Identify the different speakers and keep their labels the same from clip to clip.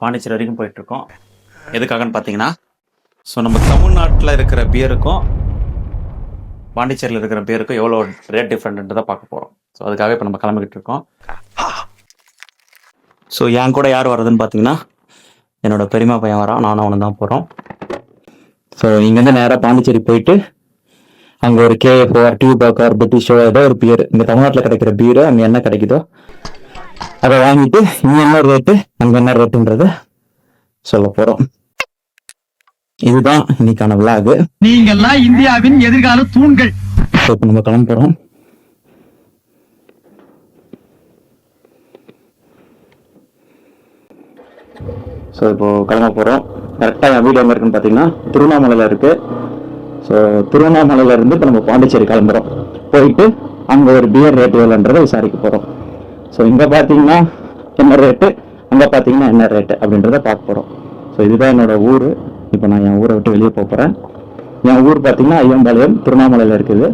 Speaker 1: பாண்டிச்சேரி வரைக்கும் போயிட்டுருக்கோம். எதுக்காகன்னு பார்த்தீங்கன்னா, ஸோ நம்ம தமிழ்நாட்டில் இருக்கிற பியருக்கும் பாண்டிச்சேரியில் இருக்கிற பியருக்கும் எவ்வளோ ரேட் டிஃப்ரெண்ட்டுன்றதை பார்க்க போகிறோம். ஸோ அதுக்காக இப்போ நம்ம கிளம்பிக்கிட்டு இருக்கோம். ஸோ என் கூட யார் வர்றதுன்னு பார்த்தீங்கன்னா, என்னோட பெரியம்மா பையன் வரான், நானும் அவனு தான் போகிறோம். ஸோ இங்கேருந்து நேராக பாண்டிச்சேரி போயிட்டு அங்கே ஒரு கேஎஃப்ஆர் டியூபாக்கார் பிரிட்டிஷோ ஏதோ ஒரு பியர், இங்கே தமிழ்நாட்டில் கிடைக்கிற பியரு அங்கே என்ன கிடைக்குதோ அதை வாங்கிட்டு இங்கே என்ன ரேட்டு அங்கே என்ன ரேட்டுன்றதை சொல்ல போகிறோம். இதுதான் இன்னைக்கான விளாக்.
Speaker 2: நீங்கெல்லாம் இந்தியாவின் எதிர்கால தூண்கள்.
Speaker 1: இப்போ நம்ம கிளம்ப போறோம். ஸோ இப்போ கிளம்ப போறோம். கரெக்டாக என் வீடு எங்கே இருக்குன்னு பார்த்தீங்கன்னா திருவண்ணாமலையில் இருக்கு. ஸோ திருவண்ணாமலையில இருந்து இப்போ நம்ம பாண்டிச்சேரி கிளம்புறோம். போயிட்டு அங்கே ஒரு பியர் ரேட் எவ்வளோன்றதை விசாரிக்க போகிறோம். ஸோ இங்கே பார்த்தீங்கன்னா என்ன ரேட்டு, அங்கே பார்த்தீங்கன்னா என்ன ரேட்டு அப்படின்றத பார்க்க போகிறோம். ஸோ இதுதான் என்னோட ஊர். இப்போ நான் என் ஊரை விட்டு வெளியே போகிறேன். என் ஊர் பார்த்தீங்கன்னா ஐயம்பாளையம் திருவண்ணாமலையில் இருக்குது.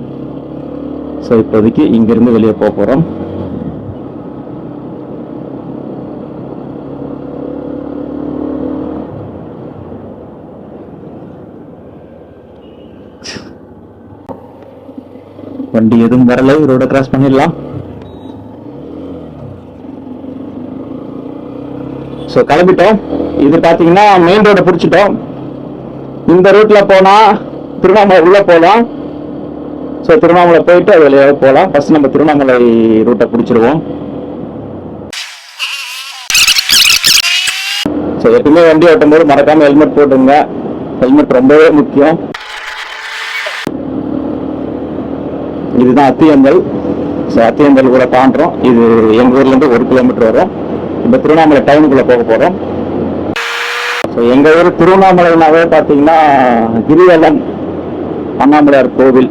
Speaker 1: ஸோ இப்போதைக்கு இங்கேருந்து வெளியே போகிறோம். வண்டி எதுவும் வரல, ரோட கிராஸ் பண்ணிடலாம். ஸோ கிளம்பிட்டோம். இது பார்த்தீங்கன்னா மெயின் ரோடை பிடிச்சிட்டோம். இந்த ரூட்ல போனா திருவண்ணாமலை உள்ள போகலாம். ஸோ திருவண்ணாமலை போயிட்டு அது வழியாக போகலாம். ஃபர்ஸ்ட் நம்ம திருவண்ணாமலை ரூட்டை பிடிச்சிருவோம். ஸோ எப்பவுமே வண்டி ஓட்டும் போது மறக்காம ஹெல்மெட் போட்டுங்க. ஹெல்மெட் ரொம்பவே முக்கியம். இதுதான் அத்தியந்தல். ஸோ அத்தியந்தல் கூட தாண்டுறோம். இது எங்கள் ஊர்லேருந்து 1 கிலோமீட்டர் வரும். இப்போ திருவண்ணாமலை டவுனுக்குள்ளே போக போகிறோம். ஸோ எங்கள் ஊர் திருவண்ணாமலைனாவே பார்த்தீங்கன்னா கிரிவலம், அண்ணாமலையார் கோவில்,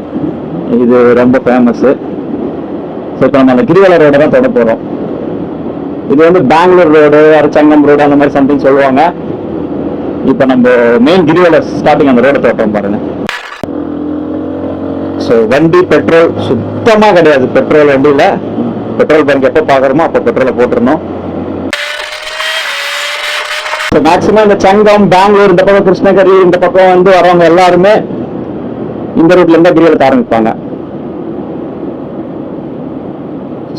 Speaker 1: இது ரொம்ப ஃபேமஸ்ஸு. ஸோ இப்போ நம்ம கிரிவல ரோடை தான் தொட போகிறோம். இது வந்து பெங்களூர் ரோடு, அரச்சங்கம் ரோடு அந்த மாதிரி சம்திங் சொல்லுவாங்க. இப்போ நம்ம மெயின் கிரிவல ஸ்டார்டிங் அந்த ரோடை தொட்டோம் பாருங்க. ஸோ வண்டி பெட்ரோல் சுத்தமாக கிடையாது. பெட்ரோல் வண்டியில் பெட்ரோல் பங்க் எப்போ பார்க்குறோமோ அப்போ பெட்ரோலை போட்டுருணும். ஸோ மேக்ஸிமம் இந்த சங்கம், பெங்களூர், இந்த பக்கம் கிருஷ்ணகிரி, இந்த பக்கம் வந்து வரவங்க எல்லாருமே இந்த ரூட்ல இருந்தா கிரிவலத்தை ஆரம்பிப்பாங்க.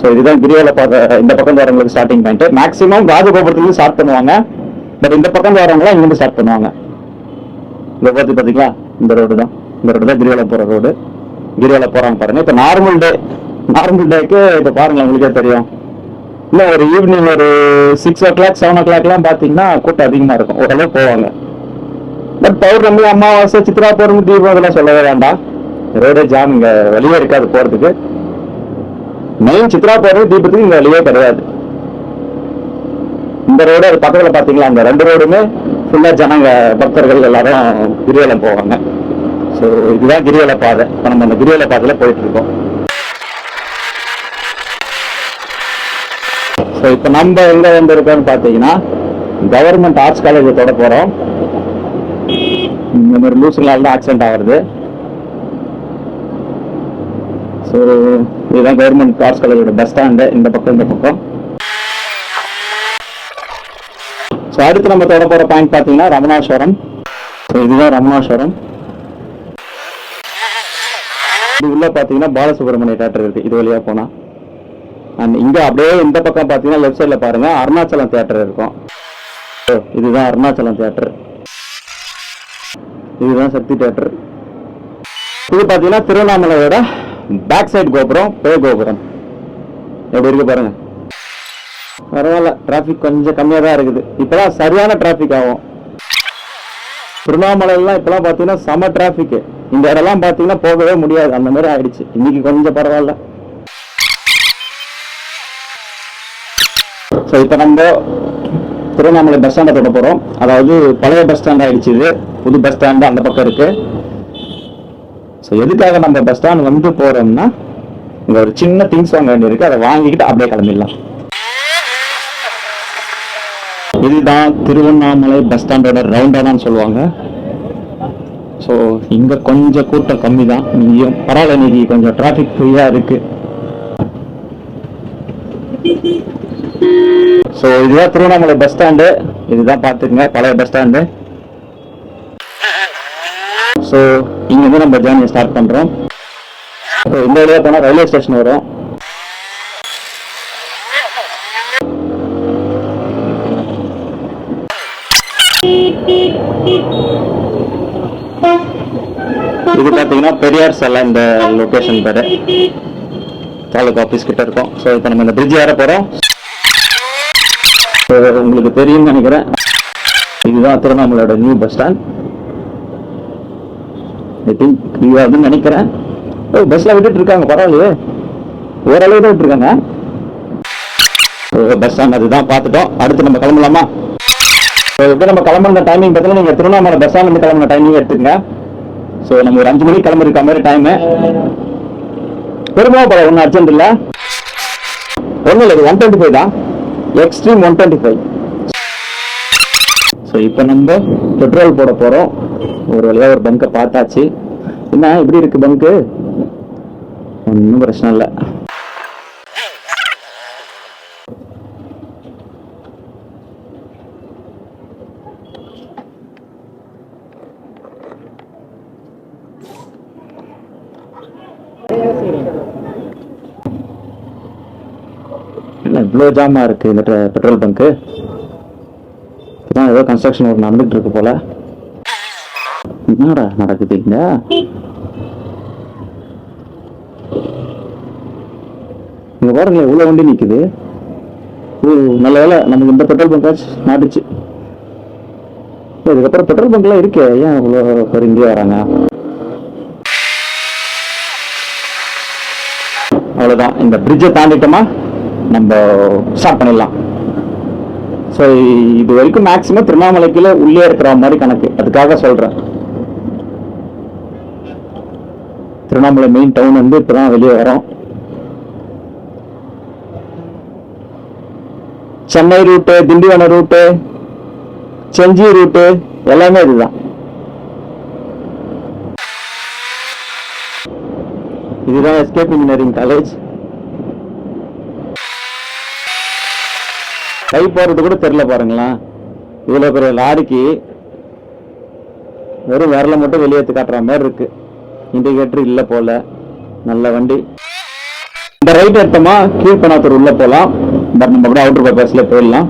Speaker 1: ஸோ இதுதான் கிரிவல பார்க்க இந்த பக்கம் வரவங்களுக்கு ஸ்டார்டிங் பாயிண்ட். மேக்ஸிமம் ராஜகோபுரத்துலேருந்து ஸ்டார்ட் பண்ணுவாங்க. பட் இந்த பக்கம் வரவங்களாம் இங்கிருந்து ஸ்டார்ட் பண்ணுவாங்க. இதை பார்த்து பார்த்தீங்களா, இந்த ரோடு தான் கிரிவலம் போகிற ரோடு. கிரிவலம் போகிறாங்க பாருங்க. இப்போ நார்மல் டேக்கு இப்போ பாருங்க, உங்களுக்கே தெரியும். இல்லை ஒரு ஈவினிங் ஒரு 6 o'clock 7 o'clockலாம் பார்த்தீங்கன்னா கூட்டம் அதிகமாக இருக்கும். ஓரளவு போவாங்க. பட் பௌர்ணமி, அமாவாசை, சித்ரா பௌர்ணமி, தீபம் இதெல்லாம் சொல்லவே வேண்டாம். ரோடே ஜாம், இங்கே வழியே இருக்காது போகிறதுக்கு. மெயின் சித்ரா பௌர்ணமி, தீபத்துக்கு இங்கே வழியே கிடையாது. இந்த ரோடு அது பக்கத்தில் பார்த்தீங்களா, அந்த 2 ரோடுமே ஃபுல்லாக ஜனங்க, பக்தர்கள் எல்லாரும் கிரிவலம் போவாங்க. ஸோ இதுதான் கிரிவல பாதை. இப்போ நம்ம அந்த கிரிவல பாதையில் போயிட்டு இருக்கோம். ஸோ இப்போ நம்ம எங்கே வந்துருக்கோம்னு பார்த்தீங்கன்னா கவர்மெண்ட் ஆர்ட்ஸ் காலேஜ் தொட போகிறோம். இந்த மாதிரி லூசுங்களால் தான் ஆக்சிடென்ட் ஆகுறது. ஸோ இதுதான் கவர்மெண்ட் ஆர்ட்ஸ் காலேஜோட பஸ் ஸ்டாண்டு. இந்த பக்கம். ஸோ அடுத்து நம்ம தொட போகிற பாயிண்ட் பார்த்தீங்கன்னா ரமணாஸ்வரம். ஸோ இதுதான் ரமணாஸ்வரம். இது உள்ள பார்த்தீங்கன்னா பாலசுப்ரமணிய தியேட்டர் இருக்கு. இது வழியா போனா அண்ட் இங்க அப்படியே இந்த பக்கம் பார்த்தீங்கன்னா லெஃப்ட் சைட்ல பாருங்க அருணாச்சலம் தியேட்டர் இருக்கும். இதுதான் அருணாச்சலம் தியேட்டர். இதுதான் சக்தி தியேட்டர். இது பார்த்தீங்கன்னா திருவண்ணாமலையோட பேக் சைடு கோபுரம், கோபுரம் எப்படி இருக்கு பாருங்க. பரவாயில்ல, டிராபிக் கொஞ்சம் கம்மியாக தான் இருக்குது. இப்பதான் சரியான டிராபிக் ஆகும். திருவண்ணாமலைலாம் இப்பெல்லாம் பார்த்தீங்கன்னா செம டிராபிக். இந்த இடம்லாம் பார்த்தீங்கன்னா போகவே முடியாது, அந்த மாதிரி ஆயிடுச்சு. இன்னைக்கு கொஞ்சம் பரவாயில்ல. ஸோ இப்போ நம்ம திருவண்ணாமலை பஸ் ஸ்டாண்டை தொட போகிறோம். அதாவது பழைய பஸ் ஸ்டாண்ட் ஆயிடுச்சு. இது புது பஸ் ஸ்டாண்டு அந்த பக்கம் இருக்கு. ஸோ எதுக்காக நம்ம பஸ் ஸ்டாண்ட் வந்து போறோம்னா, இங்கே ஒரு சின்ன திங்ஸ் வாங்க வேண்டியிருக்கு. அதை வாங்கிக்கிட்டு அப்படியே கிளம்பிடலாம். இதுதான் திருவண்ணாமலை பஸ் ஸ்டாண்டோட ரவுண்டானான்னு சொல்லுவாங்க. ஸோ இங்கே கொஞ்சம் கூட்டம் கம்மி தான். இங்கேயும் பரவாயில்ல, இன்னைக்கு கொஞ்சம் டிராஃபிக் ஃப்ரீயாக இருக்கு. ஸோ இதுதான் திருவண்ணாமலை பஸ் ஸ்டாண்டு. இதுதான் பார்த்துக்குங்க பழைய பஸ் ஸ்டாண்டு. ஸோ இங்கேருந்து நம்ம ஜேர்னியை ஸ்டார்ட் பண்ணுறோம். ஸோ இந்த வழியாக போனால் ரயில்வே ஸ்டேஷன் வரும். இது பார்த்தீங்கன்னா பெரியார் சாலை, இந்த லொக்கேஷன் பேர் தாலுகா ஆஃபீஸ் கிட்ட இருக்கும். ஸோ இப்போ நம்ம இந்த பிரிட்ஜ் ஏற போகிறோம். உங்களுக்கு தெரியும்னு நினைக்கிறேன், இதுதான் திருவண்ணாமலையோட new bus stand. I think இதுதான் நினைக்கிறேன். பஸ்ல விட்டுட்டு இருக்காங்க, பரவாயில்லையே, ஓரளவு தான் விட்டுருக்காங்க. பஸ் ஸ்டாண்ட் அதுதான் பார்த்துட்டோம். அடுத்து நம்ம கிளம்பலாமா? இப்போ நம்ம கிளம்புற டைமிங் பார்த்தீங்கன்னா நீங்கள் திருவண்ணாமலை பஸ் ஸ்டாண்ட் கிளம்புற டைமிங் எடுத்துக்கங்க. ஸோ நம்ம ஒரு 5 மணிக்கு கிளம்பிருக்க மாதிரி டைமு. பெருமாள் படம் ஒன்றும் அர்ஜென்ட் இல்லை, ஒன்றும் இல்லை. 125 தான், எக்ஸ்ட்ரீம் 125. ஸோ இப்போ நம்ம பெட்ரோல் போட போகிறோம். ஒரு வழியாக ஒரு பங்கை பார்த்தாச்சு. என்ன இப்படி இருக்கு பங்கு? ஒன்றும் பிரச்சனை இல்லை. இவ்வளோ ஜாமா இருக்கு இந்த பெட்ரோல் பங்கு. ஏதோ கன்ஸ்ட்ரக்ஷன் ஒர்க் நடந்துட்டு இருக்கு போல. என்னடா நடக்குது இங்க? இங்க பாருங்களேன், இவ்வளோ வண்டி நிக்குது. நல்ல வேலை நமக்கு இந்த பெட்ரோல் பங்காச்சு மாட்டுச்சு. இதுக்கப்புறம் பெட்ரோல் பங்க்லாம் இருக்கே, ஏன் இவ்வளோ பேர் இங்கே வராங்க? அவ்வளோதான், இந்த பிரிட்ஜை தாண்டிட்டோமா நம்ம ஸ்டார்ட் பண்ணிடலாம். ஸோ இது வரைக்கும் மேக்சிமம் திருவண்ணாமலைக்குள்ள உள்ளே இருக்கிற மாதிரி கணக்கு, அதுக்காக சொல்றேன். திருவண்ணாமலை மெயின் டவுன் வந்து இப்பதான் வெளியே வரோம். சென்னை ரூட்டு, திண்டிவனம் ரூட்டு, செஞ்சி ரூட்டு எல்லாமே இதுதான். இதுதான் எஸ்கேப் இன்ஜினியரிங் காலேஜ். கை போறது கூட தெரியல பாருங்களா. இவ்வளவு பெரிய லாரிக்கு வெறும் விரல மட்டும் வெளியேற்று காட்டுற மாதிரி இருக்கு. இண்டிகேட்டர் இல்ல போல. நல்ல வண்டி. இந்த ரைட் எடுத்தோமா கீழ்பண்ணாத்தூர் உள்ள போலாம். பட் நம்ம கூட அவுட்டர் பைபாஸ்ல போயிடலாம்.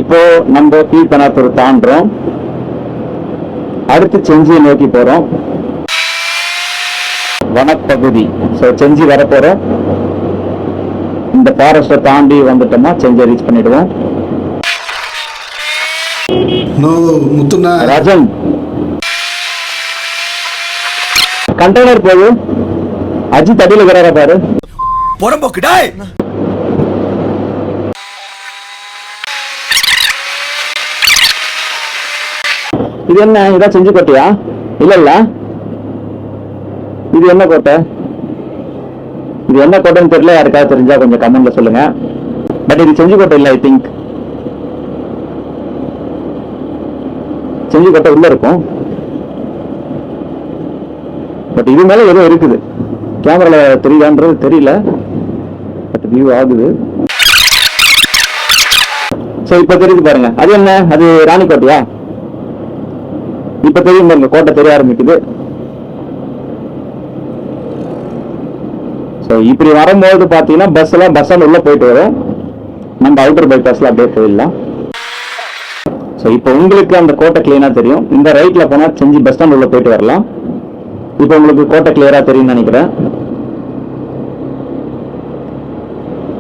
Speaker 1: இப்போ நம்ம கீழ்பண்ணாத்தூர் தாண்டோம். அடுத்து செஞ்சியை நோக்கி போறோம். வனப்பகுதி. ஸோ செஞ்சி வர போறோம். இந்த ஃபாரஸ்ட்டை தாண்டி வந்துட்டோமா செஞ்சியை ரீச் பண்ணிடுவோம். ராஜன், கண்டெய்னர் போகுது. அஜித் அடியில் இருக்கிறாரா பாரு. இது என்ன? இதான் செஞ்சி கோட்டையா? இல்ல இல்ல, இது என்ன கோட்டை? இது என்ன கோட்டைன்னு தெரியல. யாருக்காவது தெரிஞ்சா கொஞ்சம் கமெண்ட்ல சொல்லுங்க. பட் இது செஞ்சி கோட்டை இல்ல. ஐ திங்க் செஞ்சி கோட்டை உள்ள இருக்கும். பட் இது மேல ஏதோ இருக்குது. கேமரால தெரியுதான்றது தெரியல. பட் வியூ ஆகுது. சோ இப்ப தெரியுது பாருங்க. அது என்ன? அது ராணிக்கோட்டையா? இப்ப தெரியும் பாருங்க, கோட்டை தெரிய ஆரம்பிக்குது. சோ இப்படி வரும்போது பாத்தீங்கன்னா பஸ் ஸ்டாண்ட் உள்ள போயிட்டு வரும். நம்ம அவுட்டர் பைபாஸ்ல அப்படியே போயிடலாம். சோ இப்போ உங்களுக்கு அந்த கோட்டை கிளீனா தெரியும். இந்த ரைட்ல போனா செஞ்சி பஸ் ஸ்டாண்ட் உள்ள போயிட்டு வரலாம். இப்போ உங்களுக்கு கோட்டை கிளியரா தெரியும் நினைக்கிறேன்.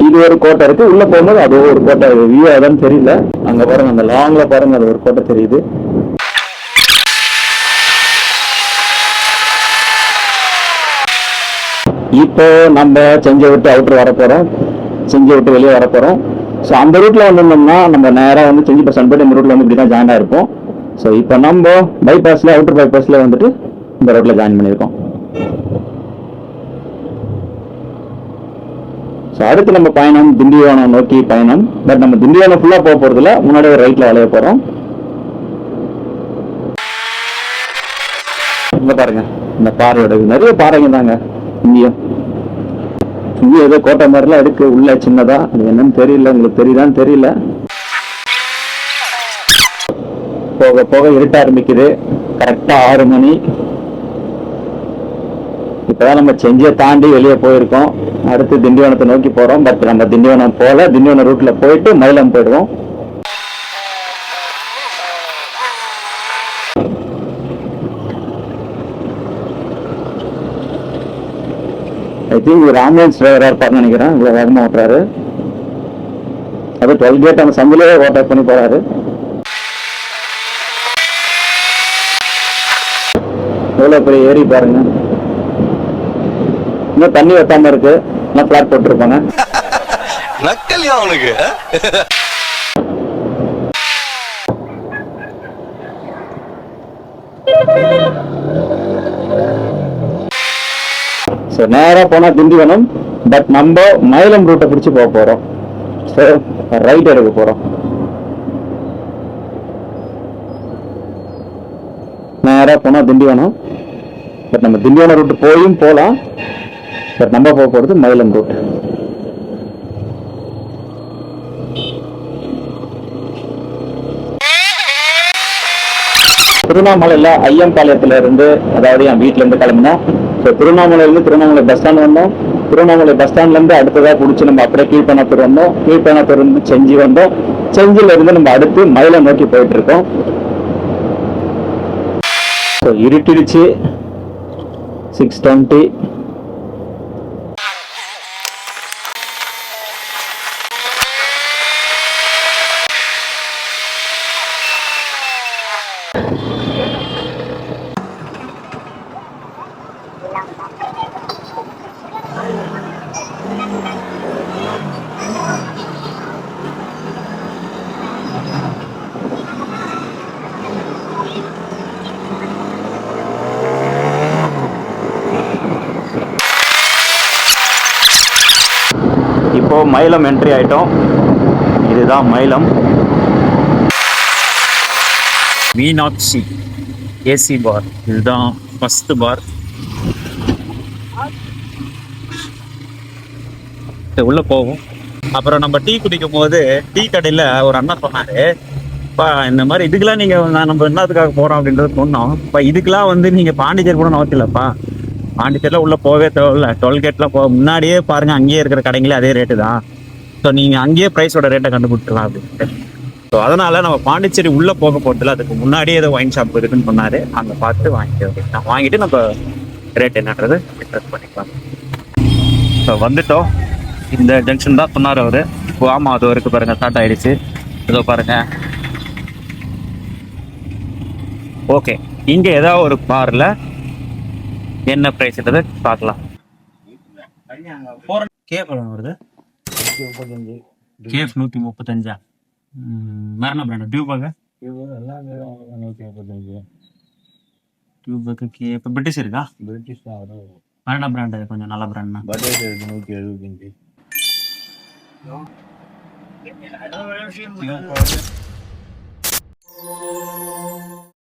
Speaker 1: இது ஒரு கோட்டை இருக்கு. உள்ள போகும்போது அது ஒரு கோட்டை வியூ அதான் தெரியல. அங்க பாருங்க, அந்த லாங்ல பாருங்க, அது ஒரு கோட்டை தெரியுது. இப்போ நம்ம செஞ்சியை விட்டு அவுட்டர் வர போறோம். செஞ்சியை விட்டு வெளியே வர போறோம். ஸோ அந்த ரூட்ல வந்திருந்தோம்னா நம்ம நேராக வந்து செஞ்சி பஸ் ஸ்டாண்ட் போயிட்டு இந்த ரூட்ல வந்து இப்படி தான் ஜாயின் ஆயிருப்போம். ஸோ இப்போ நம்ம பைபாஸ்ல அவுட்டர் பைபாஸ்ல வந்துட்டு இந்த ரோட்ல ஜாயின் பண்ணியிருக்கோம். ஸோ அடுத்து நம்ம பயணம் திண்டிவனம் நோக்கி பயணம். பட் நம்ம திண்டிவனம் ஃபுல்லா போக போறதுல முன்னாடி ஒரு ரைட்ல வளைய போறோம். இங்க பாருங்க, இந்த பாறையோட நிறைய பாறைங்க தாங்க இங்கேயும். இங்கேயும் ஏதோ கோட்டை மாதிரிலாம் இருக்கு உள்ள சின்னதா. அது என்னன்னு தெரியல, உங்களுக்கு தெரியுதான்னு தெரியல. போக போக இருட்ட ஆரம்பிக்குது. கரெக்டா 6 மணி. இப்பதான் நம்ம செஞ்சியை தாண்டி வெளியே போயிருக்கோம். அடுத்து திண்டிவனத்தை நோக்கி போறோம். பட் நம்ம திண்டிவனம் போல, திண்டிவனம் ரூட்ல போயிட்டு மயிலம் போயிடுவோம். ஐ திங்க் ஒரு ஆம்புலன்ஸ் டிரைவரா இருப்பாருன்னு நினைக்கிறேன். இவ்வளவு வேகமா ஓட்டுறாரு. அது 12 கேட் அந்த சந்திலே ஓவர் பண்ணி போறாரு. எவ்வளவு பெரிய ஏரி பாருங்க. இன்னும் தண்ணி வத்தாம இருக்கு. எல்லாம் பிளாட் போட்டிருப்பாங்க.
Speaker 3: நக்கலியா அவனுக்கு?
Speaker 1: நேரா போனா திண்டிவனம். பட் நம்ம மயிலம் ரூட்டை பிடிச்சு போக போறோம். ரைட் எடுக்க போறோம். நேரா போனா திண்டிவனம். பட் நம்ம திண்டிவனம் ரூட் போயும் போலாம். பட் நம்ம போக போறது மயிலம் ரூட். திருவண்ணாமலையில ஐயம்பாளையத்துல இருந்து, அதாவது என் வீட்டுல இருந்து கிளம்பினோம். திருவண்ணாமலையில இருந்து திருவண்ணாமலை பஸ் ஸ்டாண்ட் வந்தோம். திருவண்ணாமலை பஸ் ஸ்டாண்ட்ல இருந்து அடுத்ததா பிடிச்சி நம்ம அப்படியே கீழ்பெண்ணாத்தூர் வந்தோம். கீழ்பெண்ணாத்தூர் இருந்து செஞ்சி வந்தோம். செஞ்சில இருந்து நம்ம அடுத்து மயிலம் நோக்கி போயிட்டு இருக்கோம். இருட்டிடுச்சு. 6:20. இப்போ மயிலம் என்ட்ரி ஆயிட்டோம். இதுதான் மயிலம்.
Speaker 4: மீனாட்சி ஏசி பார். இதுதான் ஃபர்ஸ்ட் பார். உள்ள போவோம். அப்புறம் நம்ம டீ குடிக்கும் போது டீ கடையில ஒரு அண்ணா சொன்னாரு, "பா, இந்த மாதிரி இதுக்கெல்லாம் நீங்க நம்ம என்னத்துக்காக போறோம் அப்படின்றது சொன்னோம். இப்போ இதுக்கெல்லாம் வந்து நீங்க பாண்டிச்சேரி கூட அவசியம்லப்பா. பாண்டிச்சேரியில் உள்ள போவே தேவையில்ல. டோல்கேட்லாம் முன்னாடியே பாருங்க, அங்கேயே இருக்கிற கடைங்களே அதே ரேட்டு தான். ஸோ நீங்கள் அங்கேயே ப்ரைஸோட ரேட்டை கண்டுபிடிக்கலாம் அப்படின்ட்டு. ஸோ அதனால நம்ம பாண்டிச்சேரி உள்ளே போக போகிறதுல அதுக்கு முன்னாடியே ஏதோ ஒயின் ஷாப் இருக்குன்னு சொன்னார். அங்கே பார்த்து வாங்கிட்டு நம்ம ரேட் என்னன்றது டிஸ்கஸ் பண்ணிக்கலாம். ஸோ வந்துட்டோம். இந்த ஜங்ஷன் தான் சொன்னார் அவர். இப்போ ஆமாம், அது வரைக்கும் பாருங்கள் ஸ்டார்ட் ஆகிடுச்சு. இதோ பாருங்கள். ஓகே, இங்கே ஏதாவது ஒரு பாரில் என்ன ப்ரைஸ்ன்றது பார்க்கலாம். கேஃப் வருது. கேஃப் 135. வேற என்ன பிராண்ட்? டியூபாக டியூபுக்கு கேஃப் பிரிட்டிஷ் இருக்கா? பிரிட்டிஷ் தான் வரும். வேற என்ன பிராண்ட்? கொஞ்சம் நல்ல பிராண்ட்னா பஜாஜ் 175.